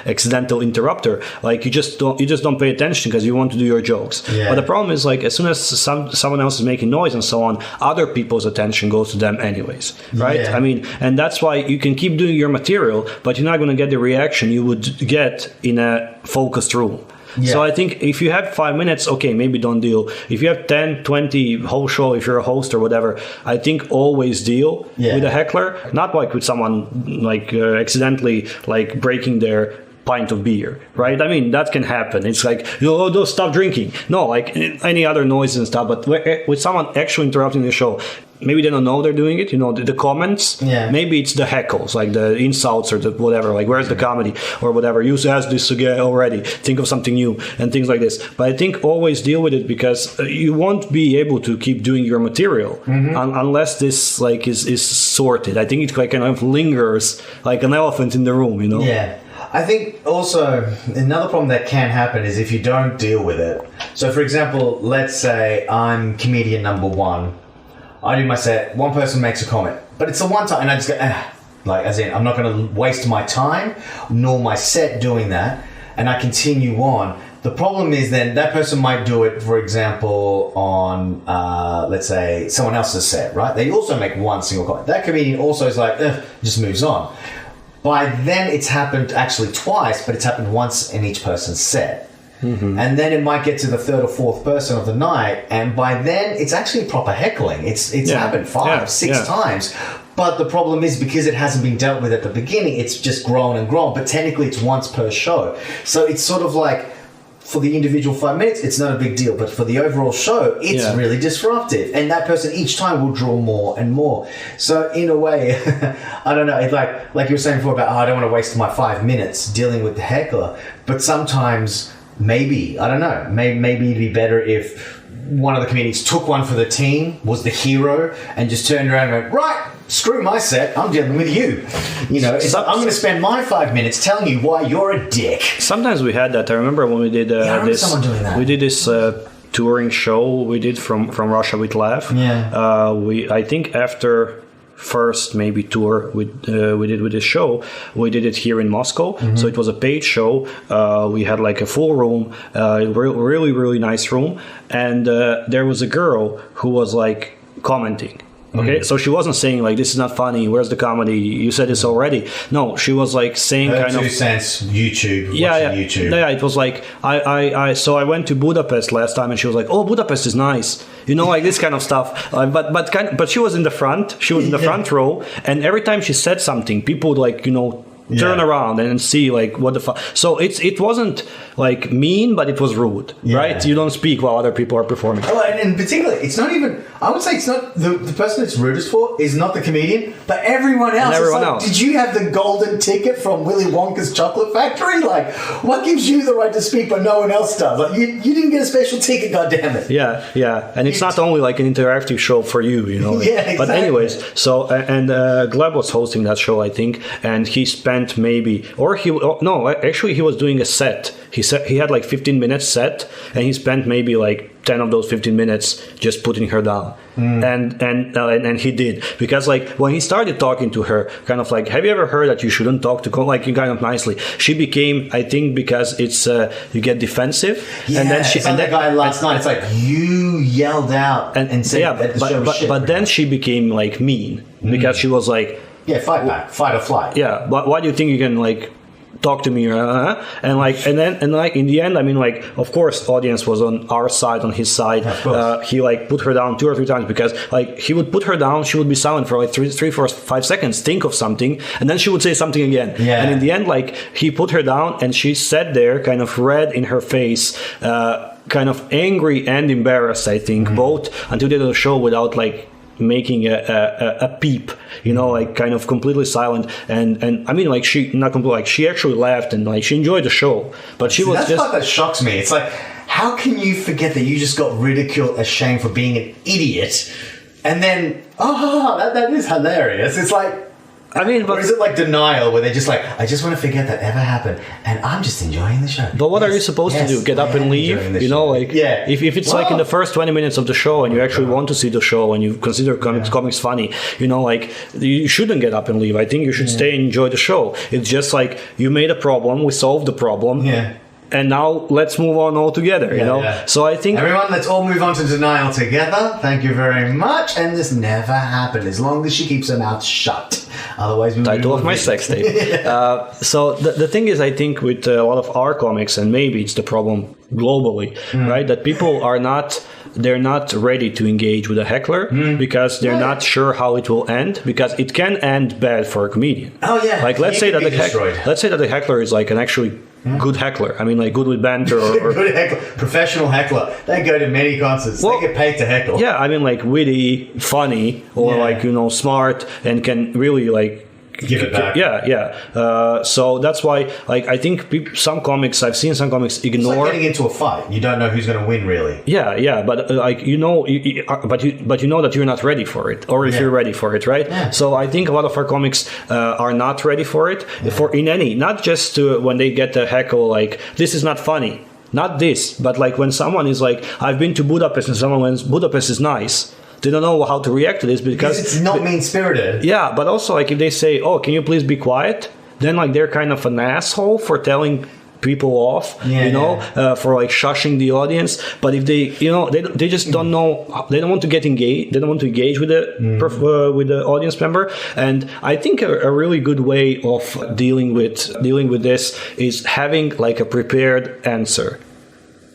Speaker 2: accidental interrupter. Like, you just don't pay attention because you want to do your jokes. Yeah. But the problem is, like, as soon as someone else is making noise and so on, other people's attention goes to them anyways, right? Yeah. I mean, and that's why you can keep doing your material, but you're not going to get the reaction you would get in a focused room. Yeah. So I think if you have 5 minutes, okay, maybe don't deal. If you have 10, 20, whole show, if you're a host or whatever, I think always deal with a heckler, not like with someone like accidentally like breaking their pint of beer, right? I mean, that can happen. It's like, oh, don't stop drinking. No, like any other noise and stuff. But with someone actually interrupting the show, maybe they don't know they're doing it. You know, the comments. Yeah. Maybe it's the heckles, like the insults or the whatever. Like, where's the comedy or whatever? You asked this again already. Think of something new and things like this. But I think always deal with it, because you won't be able to keep doing your material unless this like is sorted. I think it like kind of lingers like an elephant in the room. You know.
Speaker 3: Yeah. I think also another problem that can happen is if you don't deal with it. So, for example, let's say I'm comedian number one. I do my set, one person makes a comment, but it's the one time, and I just go, like, as in, I'm not going to waste my time nor my set doing that, and I continue on. The problem is then that person might do it, for example, on, let's say, someone else's set, right? They also make one single comment. That comedian also is like, just moves on. By then, it's happened actually twice, but it's happened once in each person's set. Mm-hmm. And then it might get to the third or fourth person of the night, and by then, it's actually proper heckling. It's happened 5, 6 times. But the problem is, because it hasn't been dealt with at the beginning, it's just grown and grown. But technically, it's once per show. So it's sort of like, for the individual 5 minutes, it's not a big deal. But for the overall show, it's really disruptive. And that person each time will draw more and more. So in a way, I don't know. It's like you were saying before about, I don't want to waste my 5 minutes dealing with the heckler. But sometimes, maybe, I don't know, maybe it'd be better if one of the comedians took one for the team, was the hero, and just turned around and went, right, screw my set, I'm dealing with you. You know, I'm going to spend my 5 minutes telling you why you're a dick.
Speaker 2: Sometimes we had that. I remember when we did
Speaker 3: someone doing that.
Speaker 2: We did this touring show we did from Russia with Laugh. Yeah. I think after first maybe tour we did with this show, we did it here in Moscow. So it was a paid show. We had like a full room, really nice room, and there was a girl who was like commenting Okay, so she wasn't saying like, this is not funny, where's the comedy, you said this already. No, she was like saying
Speaker 3: Her
Speaker 2: kind of
Speaker 3: 2 cents, YouTube, YouTube.
Speaker 2: Yeah, it was like so I went to Budapest last time, and she was like, oh, Budapest is nice, like this kind of stuff. But she was in the front. She was in the front row, and every time she said something, people would like turn around and see like what the fuck. So it wasn't like mean, but it was rude, right? You don't speak while other people are performing.
Speaker 3: Oh, and particularly, it's not even. I would say it's not the person it's rudest for is not the comedian, but everyone else. Did you have the golden ticket from Willy Wonka's Chocolate Factory? Like, what gives you the right to speak, but no one else does? Like, you didn't get a special ticket, goddammit.
Speaker 2: Yeah, and it's not only like an interactive show for you,
Speaker 3: Yeah, exactly.
Speaker 2: But anyways, so and Gleb was hosting that show, I think, and he spent actually he was doing a set. He had like 15 minutes set, and he spent maybe like 10 of those 15 minutes just putting her down. And he did, because like when he started talking to her, kind of like, have you ever heard that you shouldn't talk to like you kind of nicely? She became, I think, because it's you get defensive, and then she and
Speaker 3: that guy last night. It's like you yelled out and said that the show was shit.
Speaker 2: But then she became like mean because she was like,
Speaker 3: fight back, fight or flight.
Speaker 2: Yeah, but why do you think you can like talk to me? And in the end, I mean, like, of course, audience was on our side, on his side. He like put her down 2 or 3 times, because like he would put her down, she would be silent for like 3, 4, 5 seconds, think of something, and then she would say something again. And in the end, like, he put her down, and she sat there kind of red in her face, kind of angry and embarrassed, I think, both, until the end of the show, without like making a peep, like kind of completely silent. And I mean, like, she not completely, like, she actually laughed, and like she enjoyed the show, but she was
Speaker 3: that's
Speaker 2: just.
Speaker 3: That's part that shocks me. It's like, how can you forget that you just got ridiculed as shame for being an idiot, and then that is hilarious. It's like,
Speaker 2: I mean, but
Speaker 3: or is it like denial, where they're just like, I just want to forget that ever happened, and I'm just enjoying the show.
Speaker 2: But what are you supposed to do? Get up and leave? Like, if it's like in the first 20 minutes of the show, and you actually want to see the show, and you consider comics funny, like, you shouldn't get up and leave. I think you should stay and enjoy the show. It's just like, you made a problem, we solved the problem. And now let's move on all together, So I think
Speaker 3: everyone, let's all move on to denial together. Thank you very much. And this never happened, as long as she keeps her mouth shut. Otherwise, we
Speaker 2: title of my sex tape. So the thing is, I think with a lot of our comics, and maybe it's the problem globally, right? That people they're not ready to engage with a heckler because they're not sure how it will end, because it can end bad for a comedian.
Speaker 3: Oh yeah.
Speaker 2: Like let's say that the heckler is like an actually good heckler. I mean, like, good with banter or
Speaker 3: good heckler, professional heckler. They go to many concerts. They get paid to heckle.
Speaker 2: Yeah, I mean, like, witty, funny, or like, smart, and can really like
Speaker 3: give it back.
Speaker 2: So that's why, like, I think I've seen some comics ignore.
Speaker 3: It's like getting into a fight. You don't know who's going to win, really.
Speaker 2: Yeah, but like, but you know that you're not ready for it, or if you're ready for it, right? Yeah. So I think a lot of our comics are not ready for it, not just when they get a heckle, like, this is not funny. Not this, but like when someone is like, I've been to Budapest, and someone went, Budapest is nice. They don't know how to react to this because
Speaker 3: it's not mean-spirited.
Speaker 2: Yeah, but also, like, if they say, "Oh, can you please be quiet?" then like they're kind of an asshole for telling people off, for like shushing the audience. But if they, they just don't know, they don't want to get engaged. They don't want to engage with the audience member. And I think a really good way of dealing with this is having like a prepared answer.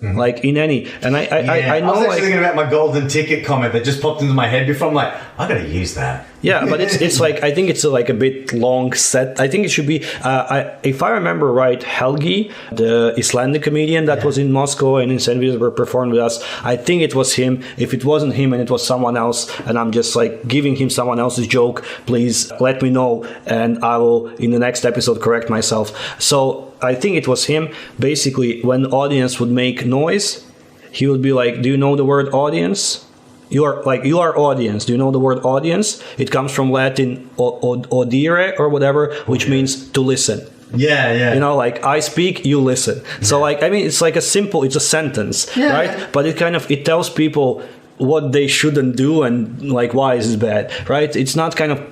Speaker 2: Like in any, and I know,
Speaker 3: I was actually
Speaker 2: like,
Speaker 3: thinking about my golden ticket comment that just popped into my head before. I'm like, I gotta use that.
Speaker 2: Yeah, but it's like, I think it's like a bit long set. I think it should be, if I remember right, Helgi, the Icelandic comedian that was in Moscow and in St. Petersburg, performed with us. I think it was him. If it wasn't him and it was someone else, and I'm just like giving him someone else's joke, please let me know, and I will in the next episode correct myself. So I think it was him. Basically, when the audience would make noise, he would be like, "Do you know the word audience? You are audience. Do you know the word audience? It comes from Latin audire or whatever, which means to listen."
Speaker 3: Yeah.
Speaker 2: Like, I speak, you listen. So like, I mean, it's like it's a sentence, right? But it tells people what they shouldn't do and like why is this bad, right? It's not kind of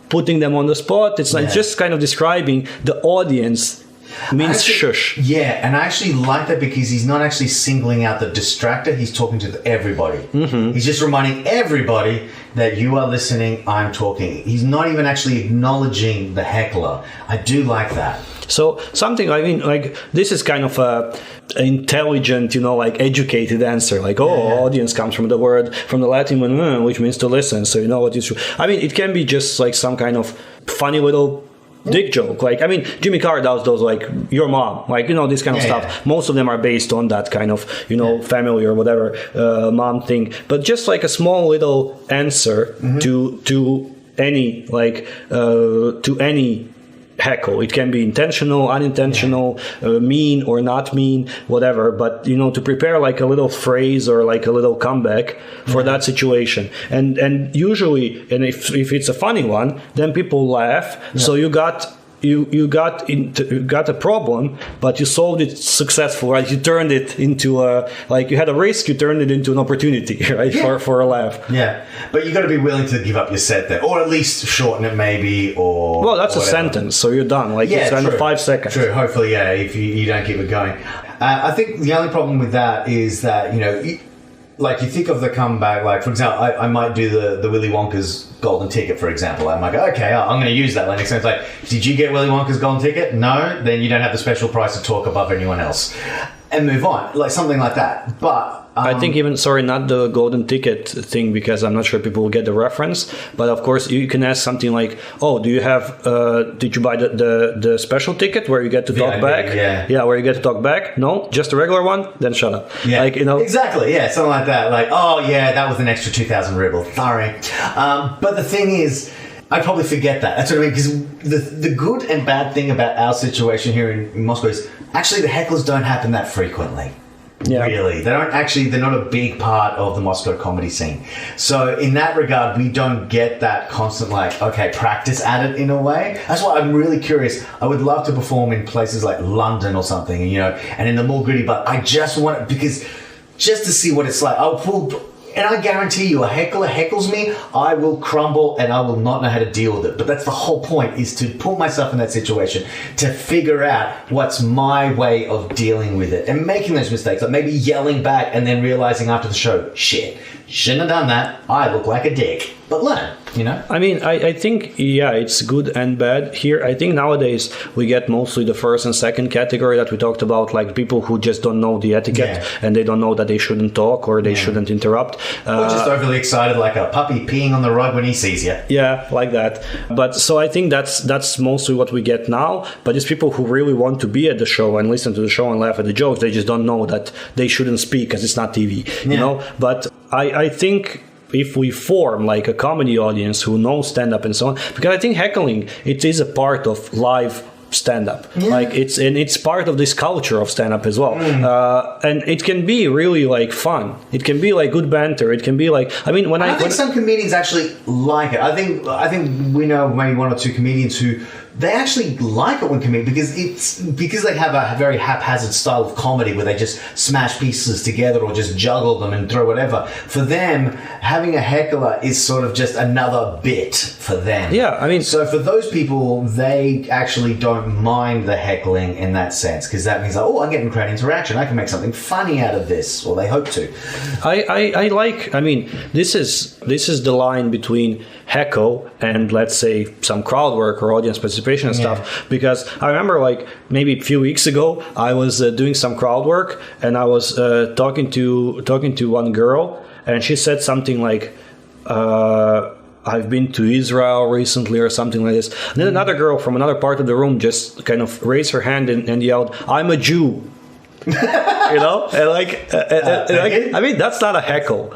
Speaker 2: putting them on the spot. It's like just kind of describing the audience means shush.
Speaker 3: Yeah, and I actually like that because he's not actually singling out the distractor. He's talking to everybody. Mm-hmm. He's just reminding everybody that you are listening, I'm talking. He's not even actually acknowledging the heckler. I do like that.
Speaker 2: So something, I mean, like, this is kind of a intelligent, like educated answer. Like, audience comes from the Latin word, which means to listen. So you know what is true. I mean, it can be just like some kind of funny little dick joke. Like, I mean, Jimmy Carr does those, like, your mom, like, this kind of stuff. Yeah. Most of them are based on that kind of, family or whatever, mom thing. But just like a small little answer to any, like, to any heckle. It can be intentional, unintentional, mean or not mean, whatever. But, to prepare like a little phrase or like a little comeback for that situation. And usually, and if it's a funny one, then people laugh. Yeah. So you got a problem, but you solved it successful, right? You turned it into you had a risk, you turned it into an opportunity, right? Yeah. For a laugh.
Speaker 3: Yeah, but you got to be willing to give up your set there, or at least shorten it, maybe, or. Well,
Speaker 2: that's a sentence, so you're done. Like, it's under 5 seconds.
Speaker 3: True. Hopefully, yeah. If you don't keep it going, I think the only problem with that is that like you think of the comeback, like for example, I might do the Willy Wonka's golden ticket, for example. I might go, okay, I'm going to use that. Like next time, it's like, did you get Willy Wonka's golden ticket? No, then you don't have the special price to talk above anyone else, and move on, like something like that. But
Speaker 2: I think not the golden ticket thing, because I'm not sure people will get the reference. But of course, you can ask something like, "Oh, do you have? Did you buy the special ticket where you get to talk back? Yeah, where you get to talk back? No, just a regular one. Then shut up.
Speaker 3: Yeah, exactly. Yeah, something like that. Like, oh yeah, that was an extra 2,000 ruble. Sorry. But the thing is, I probably forget that. That's what I mean. Because the good and bad thing about our situation here in Moscow is actually the hecklers don't happen that frequently. Yeah. Really, they're not a big part of the Moscow comedy scene. So in that regard, we don't get that constant, like, okay, practice at it in a way. That's why I'm really curious. I would love to perform in places like London or something, and in the more gritty, but I just want it because just to see what it's like. And I guarantee you, a heckler heckles me, I will crumble and I will not know how to deal with it. But that's the whole point, is to put myself in that situation, to figure out what's my way of dealing with it and making those mistakes. Like maybe yelling back and then realizing after the show, shit, shouldn't have done that. I look like a dick. But learn,
Speaker 2: I mean, I think, it's good and bad here. I think nowadays we get mostly the first and second category that we talked about, like people who just don't know the etiquette and they don't know that they shouldn't talk or they shouldn't interrupt.
Speaker 3: Or just overly excited like a puppy peeing on the rug when he sees you.
Speaker 2: Yeah, like that. But so I think that's mostly what we get now. But it's people who really want to be at the show and listen to the show and laugh at the jokes. They just don't know that they shouldn't speak because it's not TV, But I think if we form like a comedy audience who knows stand-up and so on, because I think heckling, it is a part of live stand-up. Like it's part of this culture of stand-up as well. And it can be really like fun. It can be like good banter. It can be like, I think
Speaker 3: some comedians actually like it. I think we know maybe one or two comedians who they actually like it when because they have a very haphazard style of comedy where they just smash pieces together or just juggle them and throw whatever. For them, having a heckler is sort of just another bit for them.
Speaker 2: Yeah,
Speaker 3: so for those people, they actually don't mind the heckling in that sense, because that means like, I'm getting crowd interaction. I can make something funny out of this, or they hope to.
Speaker 2: This is the line between heckle and, let's say, some crowd work or audience participation and stuff, because I remember like maybe a few weeks ago I was doing some crowd work and I was talking to one girl, and she said something like I've been to Israel recently or something like this, and then another girl from another part of the room just kind of raised her hand and yelled, "I'm a Jew." And that's not a heckle.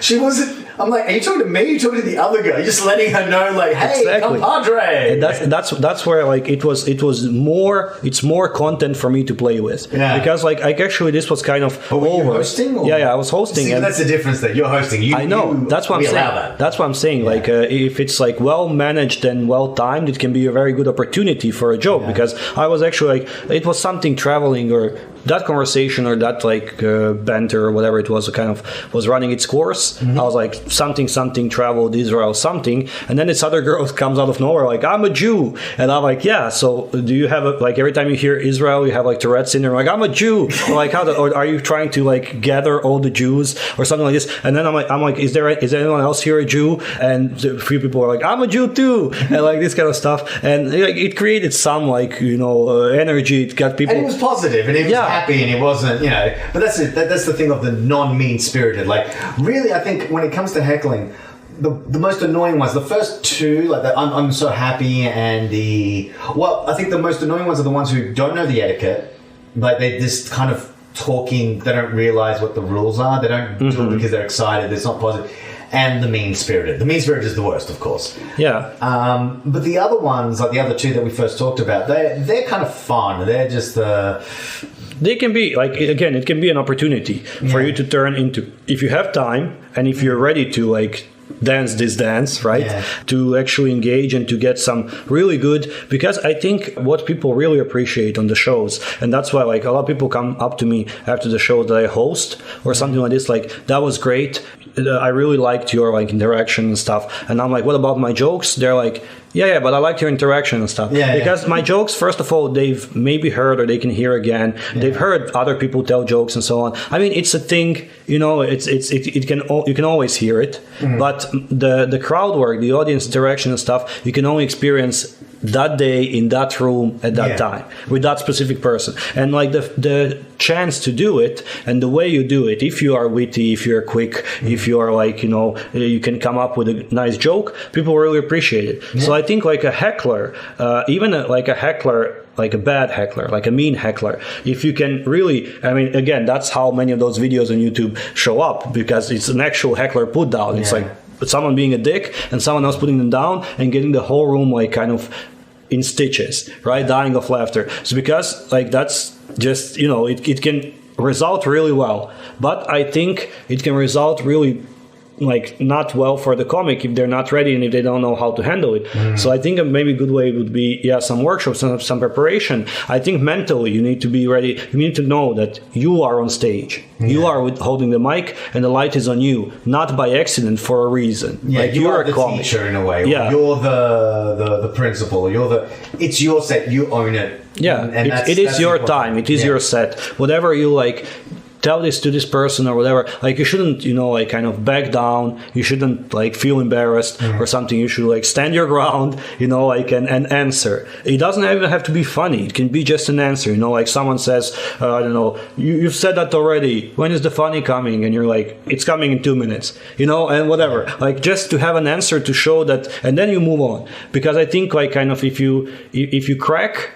Speaker 3: She wasn't. I'm like, are you talking to me? Are you talking to the other guy? You're just letting her know, like, hey, compadre.
Speaker 2: And that's where like it's more content for me to play with. Yeah. Because like actually this was kind of
Speaker 3: over. You hosting? Or?
Speaker 2: Yeah, I was hosting.
Speaker 3: See, that's the difference there. You're hosting.
Speaker 2: I know. That's what I'm saying. That's what I'm saying. Yeah. Like if it's like well managed and well timed, it can be a very good opportunity for a joke. Yeah. Because I was actually like, it was something traveling or that conversation or that like banter or whatever it was kind of was running its course. I was like something traveled Israel something, and then this other girl comes out of nowhere like, I'm a Jew, and I'm like, yeah, so do you have like every time you hear Israel you have like Tourette's syndrome, like I'm a Jew, or like or are you trying to like gather all the Jews or something like this? And then I'm like is anyone else here a Jew? And a few people are like, I'm a Jew too, and like this kind of stuff, and like, it created some like energy. It got people,
Speaker 3: and it was positive, and it was happy, and it wasn't, but that's it. That's the thing of the non-mean spirited. Like, really, I think when it comes to heckling, the most annoying ones, the first two, like I'm so happy, and I think the most annoying ones are the ones who don't know the etiquette. Like, they just kind of talking, they don't realize what the rules are. They don't do it because they're excited. It's not positive. And the mean-spirited. The mean-spirited is the worst, of course.
Speaker 2: Yeah.
Speaker 3: But the other ones, like the other two that we first talked about, they're kind of fun. They're just
Speaker 2: they can be like, again, it can be an opportunity for you to turn into, if you have time and if you're ready to like dance this dance, right? Yeah. To actually engage and to get some really good, because I think what people really appreciate on the shows, and that's why like a lot of people come up to me after the show that I host or something like this, like, that was great. I really liked your like interaction and stuff. And I'm like, what about my jokes? They're like, yeah, but I liked your interaction and stuff. Because my jokes, first of all, they've maybe heard or they can hear again. Yeah. They've heard other people tell jokes and so on. I mean, it's a thing, you can always hear it. But the crowd work, the audience interaction and stuff, you can only experience that day in that room at that time with that specific person. And like the chance to do it and the way you do it, if you are witty, if you're quick, if you are like, you can come up with a nice joke, people really appreciate it. So I think like a heckler, even like a heckler, like a bad heckler, like a mean heckler, if you can really, I mean, again, that's how many of those videos on YouTube show up, because it's an actual heckler put down. It's like someone being a dick and someone else putting them down and getting the whole room like kind of in stitches, right? Dying of laughter. So because like that's just, it can result really well, but I think it can result really like not well for the comic if they're not ready and if they don't know how to handle it. So I think maybe a good way would be some workshops, some preparation. I think mentally you need to be ready. You need to know that you are on stage, you are holding the mic and the light is on you, not by accident, for a reason. Like
Speaker 3: you're
Speaker 2: a
Speaker 3: the
Speaker 2: comic
Speaker 3: teacher in a way. You're the principal. It's your set, you own it.
Speaker 2: It is your time, it is your set. Whatever you like, tell this to this person or whatever, like you shouldn't like kind of back down, you shouldn't like feel embarrassed or something. You should like stand your ground, like and answer. It doesn't even have to be funny, it can be just an answer, like someone says, I don't know, you've said that already, when is the funny coming? And you're like, it's coming in 2 minutes, and whatever, like just to have an answer to show that, and then you move on. Because I think like kind of if you crack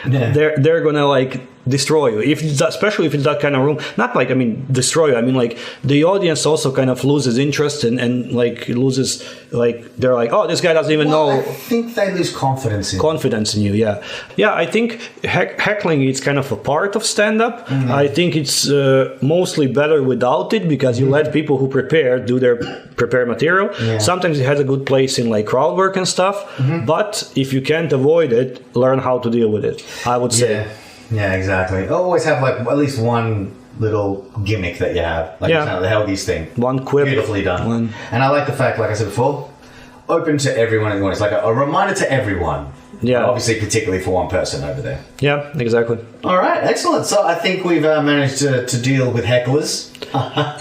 Speaker 2: they're gonna like destroy you, especially if it's that kind of room. Not like, destroy you, like the audience also kind of loses interest and like loses, like they're like, oh, this guy doesn't even know.
Speaker 3: I think they lose confidence in
Speaker 2: you. I think heckling is kind of a part of stand-up. I think it's mostly better without it, because you let people who prepare do their prepared material. Sometimes it has a good place in like crowd work and stuff, but if you can't avoid it, learn how to deal with it, I would say.
Speaker 3: Yeah, exactly. Always have like at least one little gimmick that you have, like the Helgies thing.
Speaker 2: One quip,
Speaker 3: beautifully done. And I like the fact, like I said before, open to everyone in the audience, like a reminder to everyone. Obviously, particularly for one person over there.
Speaker 2: Yeah, exactly.
Speaker 3: All right, excellent. So I think we've managed to deal with hecklers.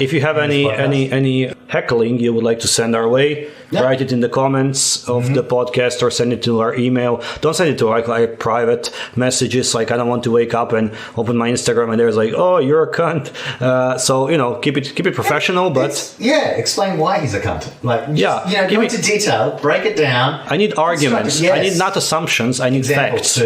Speaker 2: If you have any heckling you would like to send our way, write it in the comments of the podcast or send it to our email. Don't send it to our private messages. Like, I don't want to wake up and open my Instagram and there's like, oh, you're a cunt. So keep it professional, but
Speaker 3: explain why he's a cunt. Like, go into detail, break it down.
Speaker 2: I need arguments. I need not assumptions. I need facts.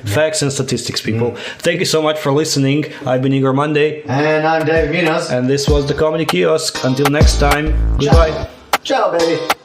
Speaker 2: Facts and statistics, people. Thank you so much for listening. I've been Igor Mondae.
Speaker 3: And I'm David Munoz.
Speaker 2: And this was the Comedy Kiosk. Until next time, goodbye.
Speaker 3: Ciao, baby.